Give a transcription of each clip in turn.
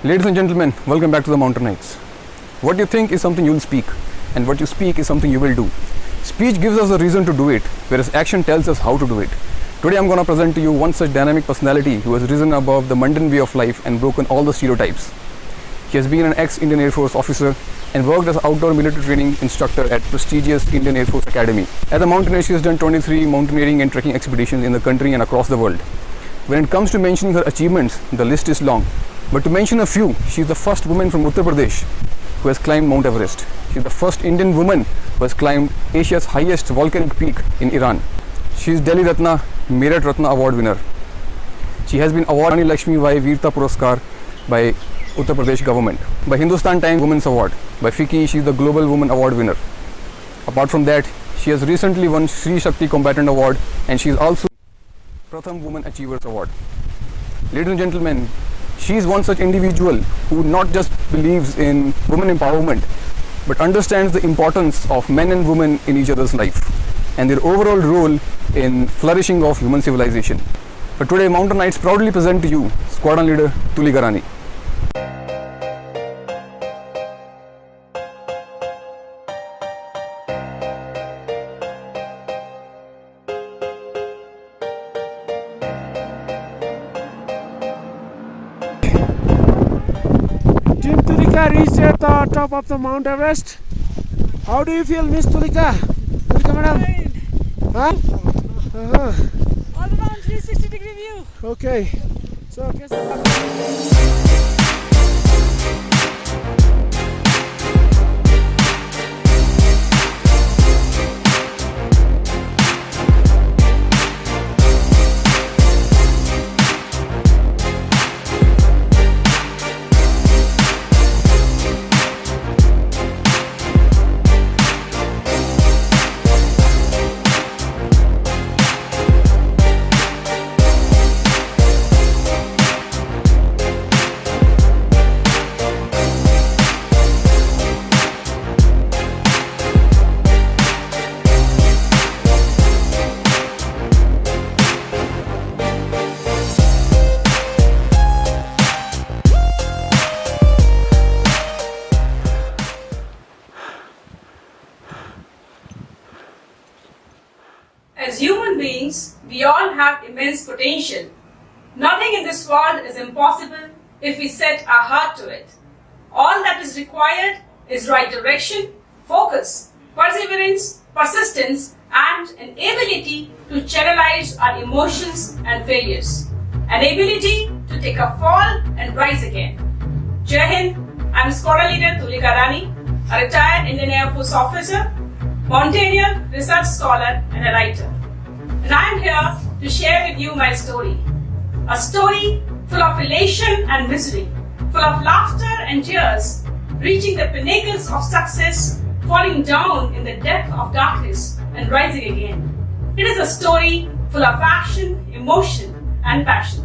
Ladies and gentlemen, welcome back to the Mountain Nights. What you think is something you'll speak, and what you speak is something you will do. Speech gives us a reason to do it, whereas action tells us how to do it. Today I'm going to present to you one such dynamic personality who has risen above the mundane way of life and broken all the stereotypes. He has been an ex-Indian Air Force officer and worked as an outdoor military training instructor at prestigious Indian Air Force Academy. As a mountaineer, she has done 23 mountaineering and trekking expeditions in the country and across the world. When it comes to mentioning her achievements, the list is long. But to mention a few, she is the first woman from Uttar Pradesh who has climbed Mount Everest. She is the first Indian woman who has climbed Asia's highest volcanic peak in Iran. She is Delhi Ratna, Merit Ratna Award winner. She has been awarded Rani Lakshmi Bai Veerta Puraskar by Uttar Pradesh government. By Hindustan Times Women's Award. By FICCI, she is the Global Woman Award winner. Apart from that, she has recently won Sri Shakti Combatant Award and she is also Pratham Woman Achievers Award. Ladies and gentlemen, she is one such individual who not just believes in women empowerment, but understands the importance of men and women in each other's life and their overall role in flourishing of human civilization. But today, Mountain Nights proudly present to you Sqn Ldr Toolika Rani. Team Toolika reached at the top of the Mount Everest. How do you feel, Miss Toolika? Toolika madam? Huh? All around 360-degree view. Okay. So, As human beings, we all have immense potential. Nothing in this world is impossible if we set our heart to it. All that is required is right direction, focus, perseverance, persistence, and an ability to channelize our emotions and failures. An ability to take a fall and rise again. Jai Hind, I am Sqn Ldr Toolika Rani, a retired Indian Air Force officer, mountaineer, research scholar, and a writer. And I am here to share with you my story. A story full of elation and misery, full of laughter and tears, reaching the pinnacles of success, falling down in the depth of darkness, and rising again. It is a story full of action, emotion, and passion.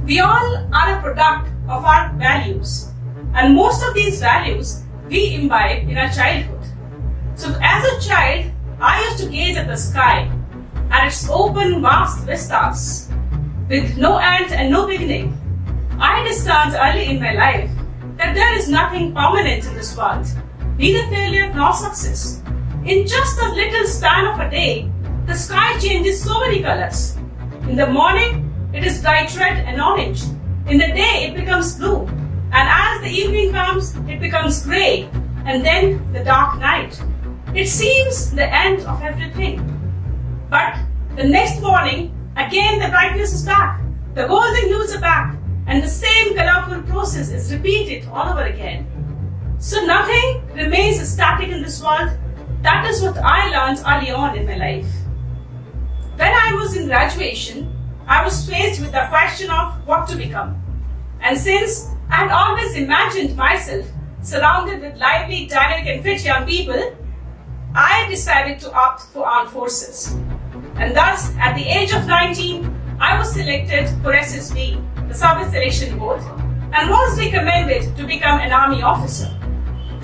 We all are a product of our values, and most of these values we imbibe in our childhood. So as a child, I used to gaze at the sky, at its open, vast vistas, with no end and no beginning. I discerned early in my life that there is nothing permanent in this world, neither failure nor success. In just a little span of a day, the sky changes so many colors. In the morning, it is bright red and orange. In the day, it becomes blue. And as the evening comes, it becomes grey, and then the dark night. It seems the end of everything. But the next morning, again the brightness is back, the golden hues are back, and the same colorful process is repeated all over again. So nothing remains static in this world. That is what I learned early on in my life. When I was in graduation, I was faced with the question of what to become. And since I had always imagined myself surrounded with lively, dynamic and fit young people, I decided to opt for armed forces. And thus, at the age of 19, I was selected for SSB, the Service Selection Board, and was recommended to become an army officer.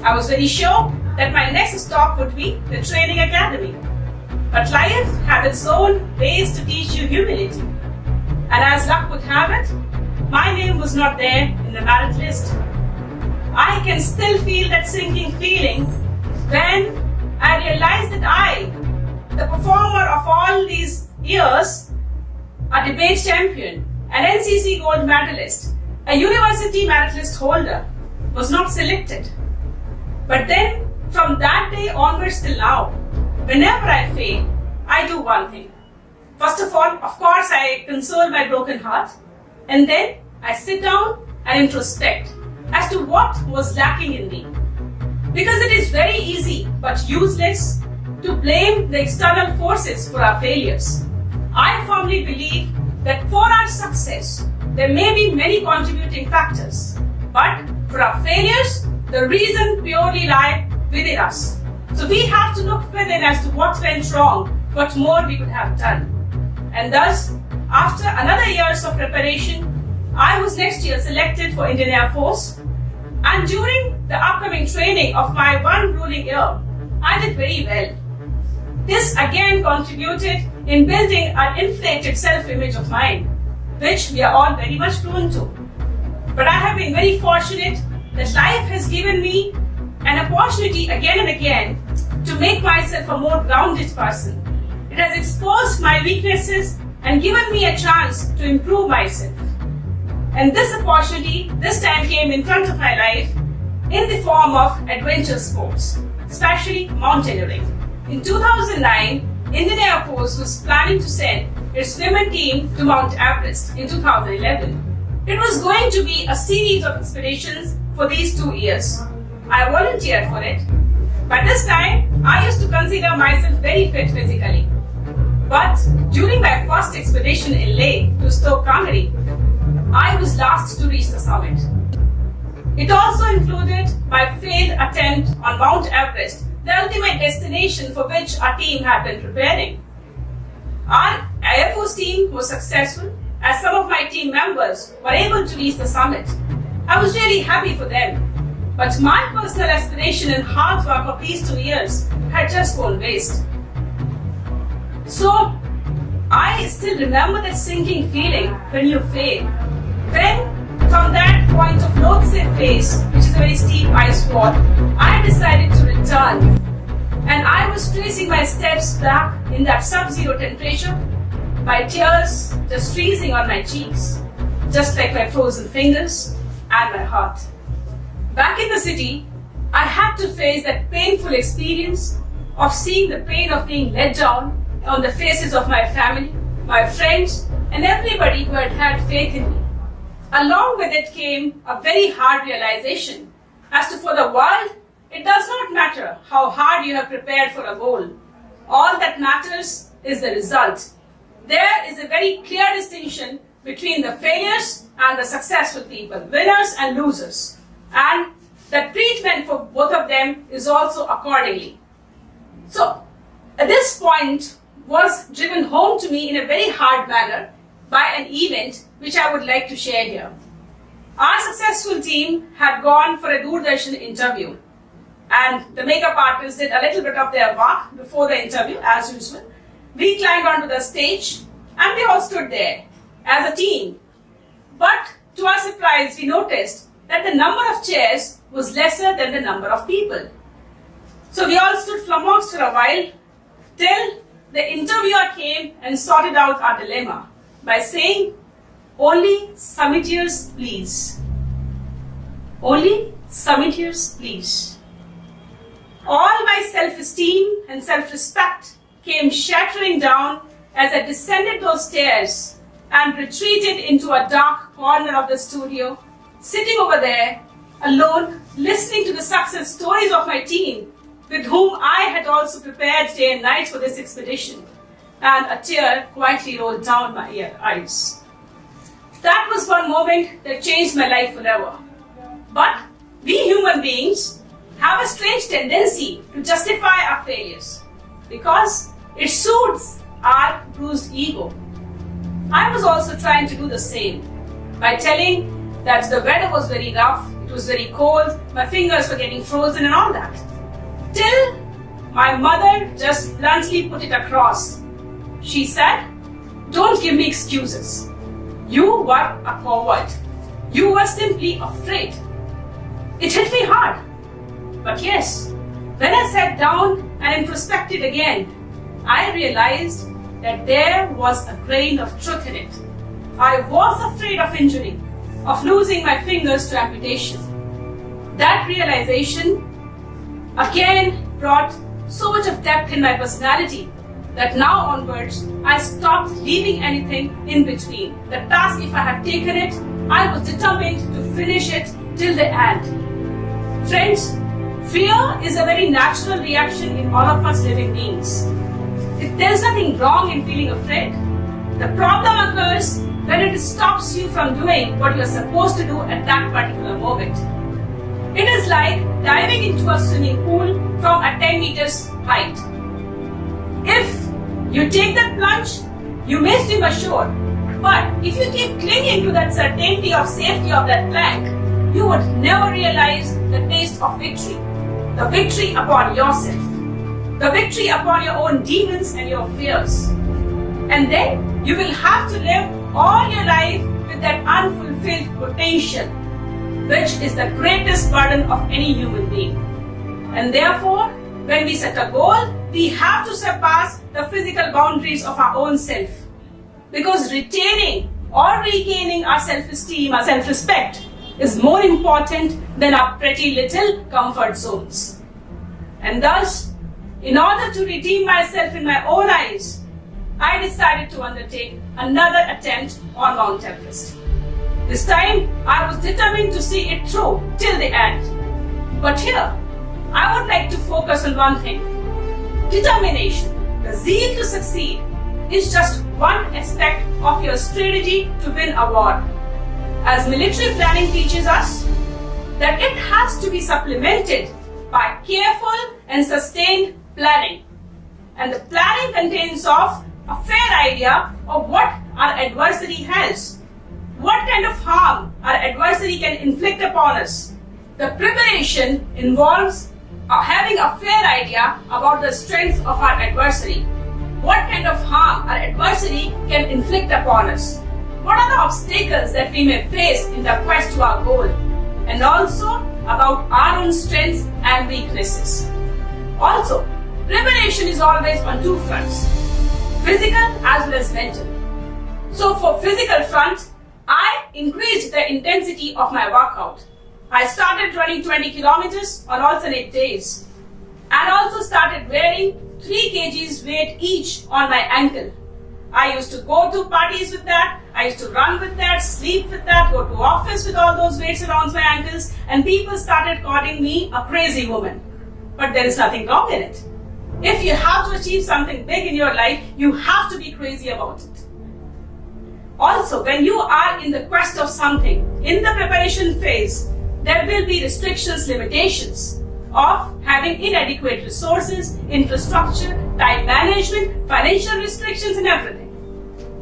I was very sure that my next stop would be the training academy. But life had its own ways to teach you humility. And as luck would have it, my name was not there in the merit list. I can still feel that sinking feeling when I realized that I, the performer of all these years, a debate champion, an NCC gold medalist, a university merit list holder, was not selected. But then, from that day onwards till now, whenever I fail, I do one thing. First of all, of course, I console my broken heart, and then I sit down and introspect as to what was lacking in me. Because it is very easy but useless to blame the external forces for our failures. I firmly believe that for our success, there may be many contributing factors, but for our failures, the reason purely lies within us. So we have to look within as to what went wrong, what more we could have done. And thus, after another years of preparation, I was next year selected for Indian Air Force. And during the upcoming training of my one ruling year, I did very well. This again contributed in building an inflated self-image of mine, which we are all very much prone to. But I have been very fortunate that life has given me an opportunity again and again to make myself a more grounded person. It has exposed my weaknesses and given me a chance to improve myself. And this opportunity this time came in front of my life in the form of adventure sports, especially mountaineering. In 2009, Indian Air Force was planning to send its women team to Mount Everest in 2011. It was going to be a series of expeditions for these 2 years. I volunteered for it. By this time, I used to consider myself very fit physically. But during my first expedition in Leh to Sqn Ldr, I was last to reach the summit. It also included my failed attempt on Mount Everest, the ultimate destination for which our team had been preparing. Our Air Force team was successful as some of my team members were able to reach the summit. I was really happy for them. But my personal aspiration and hard work of these 2 years had just gone waste. So, I still remember that sinking feeling when you fail. When, from that point of Lhotse face, which is a very steep ice wall, I decided to return. And I was tracing my steps back in that sub-zero temperature, my tears just freezing on my cheeks, just like my frozen fingers and my heart. Back in the city, I had to face that painful experience of seeing the pain of being let down on the faces of my family, my friends, and everybody who had had faith in me. Along with it came a very hard realization as to for the world, it does not matter how hard you have prepared for a goal. All that matters is the result. There is a very clear distinction between the failures and the successful people, winners and losers. And the treatment for both of them is also accordingly. So, this point was driven home to me in a very hard manner by an event which I would like to share here. Our successful team had gone for a Doordarshan interview, and the makeup artists did a little bit of their work before the interview as usual. We climbed onto the stage and we all stood there as a team. But to our surprise, we noticed that the number of chairs was lesser than the number of people. So we all stood flummoxed for a while till the interviewer came and sorted out our dilemma by saying, "Only summiteers, please. Only summiteers, please." All my self-esteem and self-respect came shattering down as I descended those stairs and retreated into a dark corner of the studio, sitting over there, alone, listening to the success stories of my team, with whom I had also prepared day and night for this expedition, and a tear quietly rolled down my eyes. That was one moment that changed my life forever. But we human beings have a strange tendency to justify our failures because it suits our bruised ego. I was also trying to do the same by telling that the weather was very rough, it was very cold, my fingers were getting frozen and all that. Till my mother just bluntly put it across. She said, "Don't give me excuses. You were a coward. You were simply afraid." It hit me hard. But yes, when I sat down and introspected again, I realized that there was a grain of truth in it. I was afraid of injury, of losing my fingers to amputation. That realization again brought so much of depth in my personality that now onwards I stopped leaving anything in between. The task, if I have taken it, I was determined to finish it till the end. Friends, fear is a very natural reaction in all of us living beings. There's nothing wrong in feeling afraid. The problem occurs when it stops you from doing what you're supposed to do at that particular moment. It is like diving into a swimming pool from a 10 meters height. If you take that plunge, you may swim ashore. But if you keep clinging to that certainty of safety of that plank, you would never realize the taste of victory. The victory upon yourself. The victory upon your own demons and your fears. And then you will have to live all your life with that unfulfilled potential, which is the greatest burden of any human being. And therefore, when we set a goal, we have to surpass the physical boundaries of our own self. Because retaining or regaining our self-esteem, our self-respect is more important than our pretty little comfort zones. And thus, in order to redeem myself in my own eyes, I decided to undertake another attempt on Mount Everest. This time, I was determined to see it through till the end. But here, I would like to focus on one thing. Determination, the zeal to succeed, is just one aspect of your strategy to win a war. As military planning teaches us, that it has to be supplemented by careful and sustained planning. And the planning contains of a fair idea of what our adversary has, what kind of harm our adversary can inflict upon us. The preparation involves having a fair idea about the strengths of our adversary, what kind of harm our adversary can inflict upon us, what are the obstacles that we may face in the quest to our goal, and also about our own strengths and weaknesses. Also, preparation is always on two fronts, physical as well as mental. So for physical front, I increased the intensity of my workout. I started running 20 kilometers on alternate days and also started wearing 3 kgs weight each on my ankle. I used to go to parties with that, I used to run with that, sleep with that, go to office with all those weights around my ankles, and people started calling me a crazy woman. But there is nothing wrong in it. If you have to achieve something big in your life, you have to be crazy about it. Also, when you are in the quest of something, in the preparation phase, there will be restrictions, limitations of having inadequate resources, infrastructure, time management, financial restrictions and everything.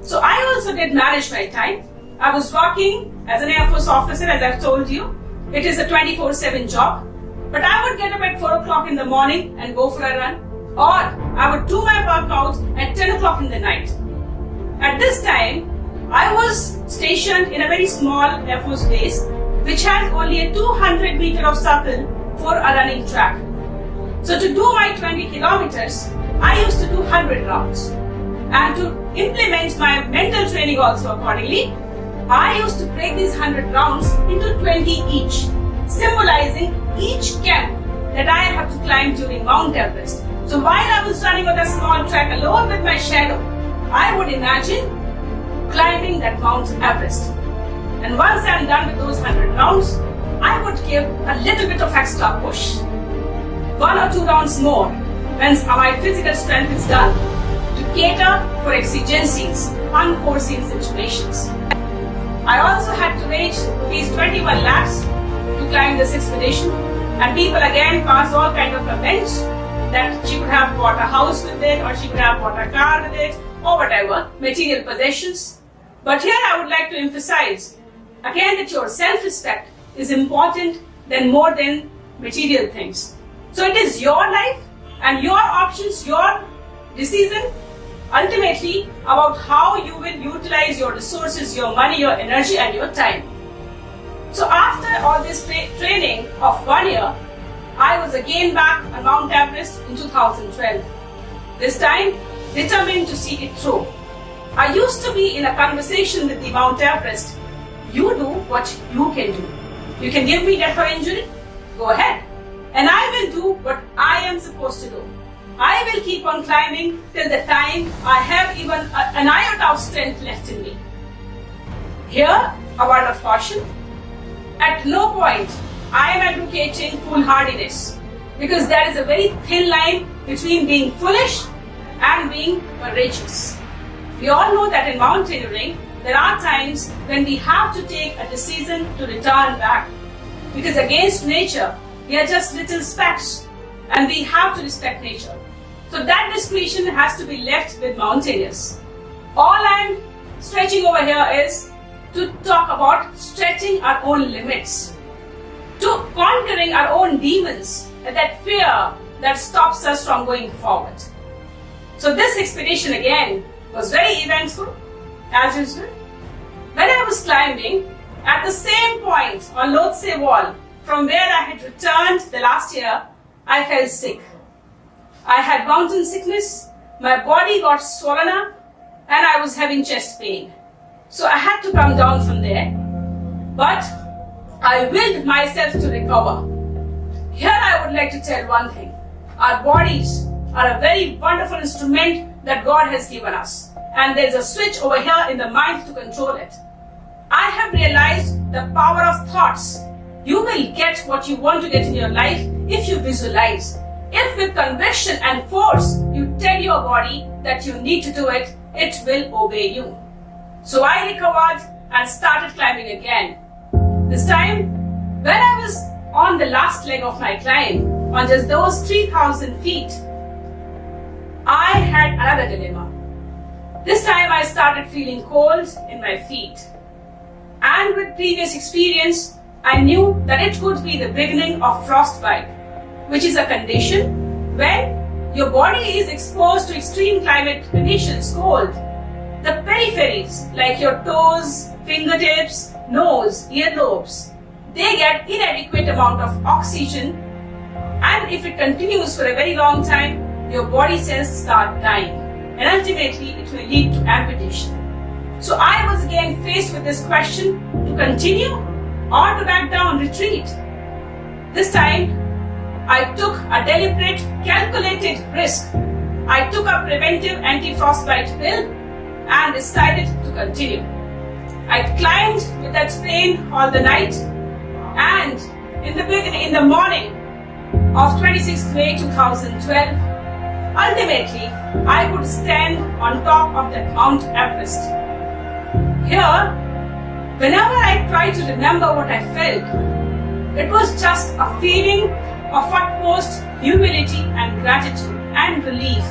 So I also did manage my time. I was working as an Air Force officer, as I've told you. It is a 24/7 job. But I would get up at 4 o'clock in the morning and go for a run. Or I would do my workout at 10 o'clock in the night. At this time, I was stationed in a very small Air Force base, which has only a 200 meter of circle for a running track. So to do my 20 kilometers, I used to do 100 rounds. And to implement my mental training also accordingly, I used to break these 100 rounds into 20 each, symbolizing each camp that I have to climb during Mount Everest. So while I was running on a small track alone with my shadow, I would imagine climbing that Mount Everest. And once I'm done with those 100 rounds, I would give a little bit of extra push. 1 or 2 rounds more once my physical strength is done to cater for exigencies, unforeseen situations. I also had to reach these 21 lakhs to climb this expedition, and people again passed all kinds of comments that she could have bought a house with it, or she could have bought a car with it, or whatever, material possessions. But here I would like to emphasize again that your self-respect is important more than material things. So it is your life and your options, your decision, ultimately about how you will utilize your resources, your money, your energy and your time. So after all this training of again back on Mount Everest in 2012. This time, determined to see it through. I used to be in a conversation with the Mount Everest. You do what you can do. You can give me death or injury? Go ahead. And I will do what I am supposed to do. I will keep on climbing till the time I have even an iota of strength left in me. Here, a word of caution. At no point I am advocating foolhardiness, because there is a very thin line between being foolish and being courageous. We all know that in mountaineering, there are times when we have to take a decision to return back, because against nature, we are just little specks and we have to respect nature. So that discretion has to be left with mountaineers. All I am stretching over here is to talk about stretching our own limits, to conquering our own demons and that fear that stops us from going forward. So this expedition again was very eventful, as usual. When I was climbing, at the same point on Lhotse wall from where I had returned the last year, I felt sick. I had mountain sickness, my body got swollen up, and I was having chest pain. So I had to come down from there, but I willed myself to recover. Here I would like to tell one thing. Our bodies are a very wonderful instrument that God has given us, and there's a switch over here in the mind to control it. I have realized the power of thoughts. You will get what you want to get in your life if you visualize. If with conviction and force you tell your body that you need to do it, it will obey you. So I recovered and started climbing again. This time, when I was on the last leg of my climb, on just those 3,000 feet, I had another dilemma. This time I started feeling cold in my feet. And with previous experience, I knew that it could be the beginning of frostbite, which is a condition when your body is exposed to extreme climate conditions, cold. The peripheries, like your toes, fingertips, nose, earlobes, they get inadequate amount of oxygen, and if it continues for a very long time, your body cells start dying, and ultimately it will lead to amputation. So I was again faced with this question, to continue or to back down, retreat. This time, I took a deliberate, calculated risk. I took a preventive anti-frostbite pill and decided to continue. I climbed with that pain all the night, and in the morning of 26th May 2012, ultimately I could stand on top of that Mount Everest. Here, whenever I try to remember what I felt, it was just a feeling of utmost humility and gratitude and relief.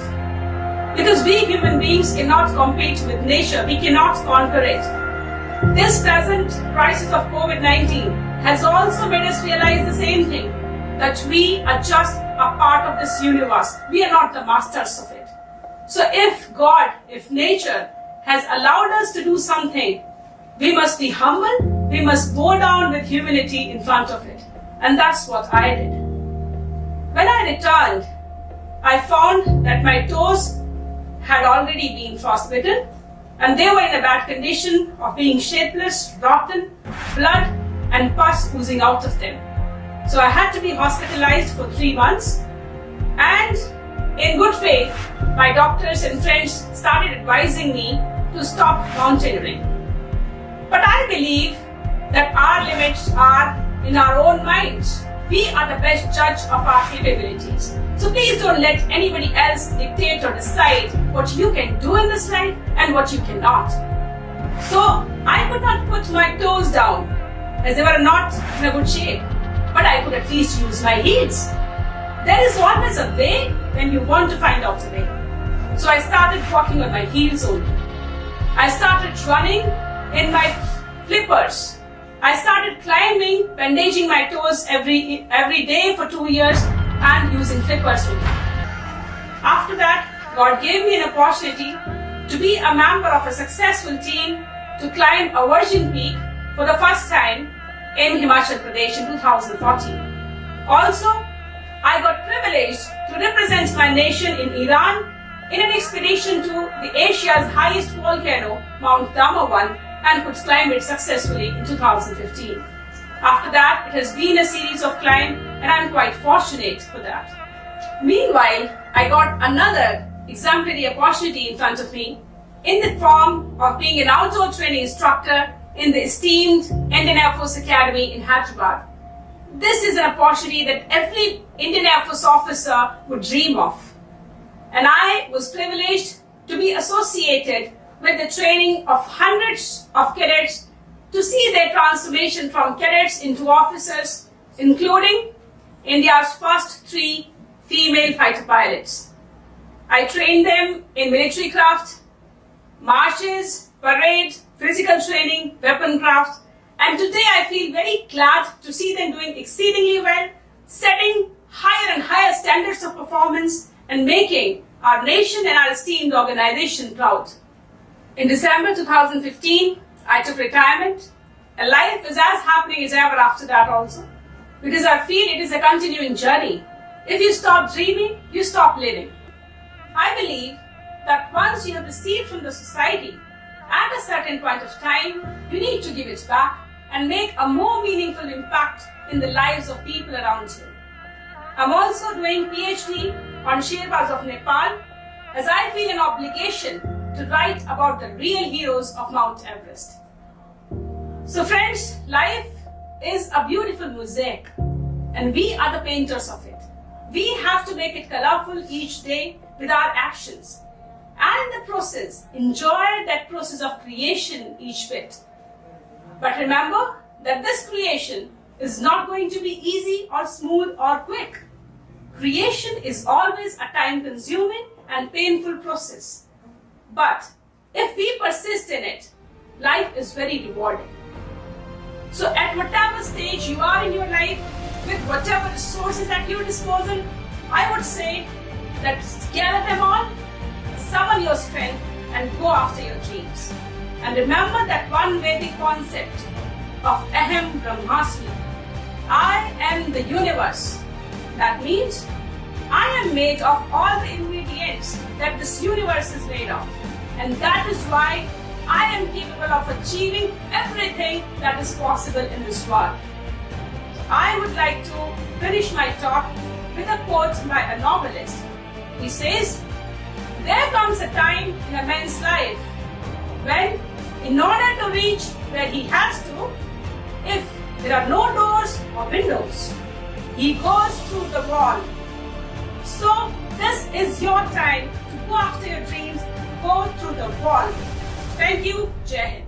Because we human beings cannot compete with nature, we cannot conquer it. This present crisis of COVID-19 has also made us realize the same thing, that we are just a part of this universe. We are not the masters of it. So if God, if nature has allowed us to do something, we must be humble, we must bow down with humility in front of it. And that's what I did. When I returned, I found that my toes had already been frostbitten, and they were in a bad condition of being shapeless, rotten, blood and pus oozing out of them. So I had to be hospitalized for 3 months, and in good faith, my doctors and friends started advising me to stop mountaineering. But I believe that our limits are in our own minds. We are the best judge of our capabilities. So please don't let anybody else dictate or decide what you can do in this life and what you cannot. So I could not put my toes down as they were not in a good shape, but I could at least use my heels. There is always a way when you want to find out a way. So I started walking on my heels only. I started running in my flippers. I started climbing, bandaging my toes every day for 2 years and using flippers only. After that, God gave me an opportunity to be a member of a successful team to climb a virgin peak for the first time in Himachal Pradesh in 2014. Also, I got privileged to represent my nation in Iran in an expedition to the Asia's highest volcano, Mount Damawan, and could climb it successfully in 2015. After that, it has been a series of climb, and I am quite fortunate for that. Meanwhile, I got another exemplary opportunity in front of me in the form of being an outdoor training instructor in the esteemed Indian Air Force Academy in Hyderabad. This is an opportunity that every Indian Air Force officer would dream of. And I was privileged to be associated with the training of hundreds of cadets to see their transformation from cadets into officers, including India's first 3 female fighter pilots. I trained them in military craft, marches, parade, physical training, weapon craft, and today I feel very glad to see them doing exceedingly well, setting higher and higher standards of performance and making our nation and our esteemed organization proud. In December 2015, I took retirement, and life is as happening as ever after that also, because I feel it is a continuing journey. If you stop dreaming, you stop living. I believe that once you have received from the society, at a certain point of time, you need to give it back and make a more meaningful impact in the lives of people around you. I'm also doing PhD on Sherpas of Nepal, as I feel an obligation to write about the real heroes of Mount Everest. So friends, life is a beautiful mosaic, and we are the painters of it. We have to make it colorful each day with our actions, and in the process, enjoy that process of creation each bit. But remember that this creation is not going to be easy or smooth or quick. Creation is always a time-consuming and painful process. But if we persist in it, life is very rewarding. So at whatever stage you are in your life, with whatever resources at your disposal, I would say that gather them all, summon your strength, and go after your dreams. And remember that one Vedic concept of Aham Brahmasmi. I am the universe. That means I am made of all the ingredients that this universe is made of. And that is why I am capable of achieving everything that is possible in this world. I would like to finish my talk with a quote by a novelist. He says, "There comes a time in a man's life when, in order to reach where he has to, if there are no doors or windows, he goes through the wall." So this is your time to go after your dreams, go through the wall. Thank you. Jai Hind.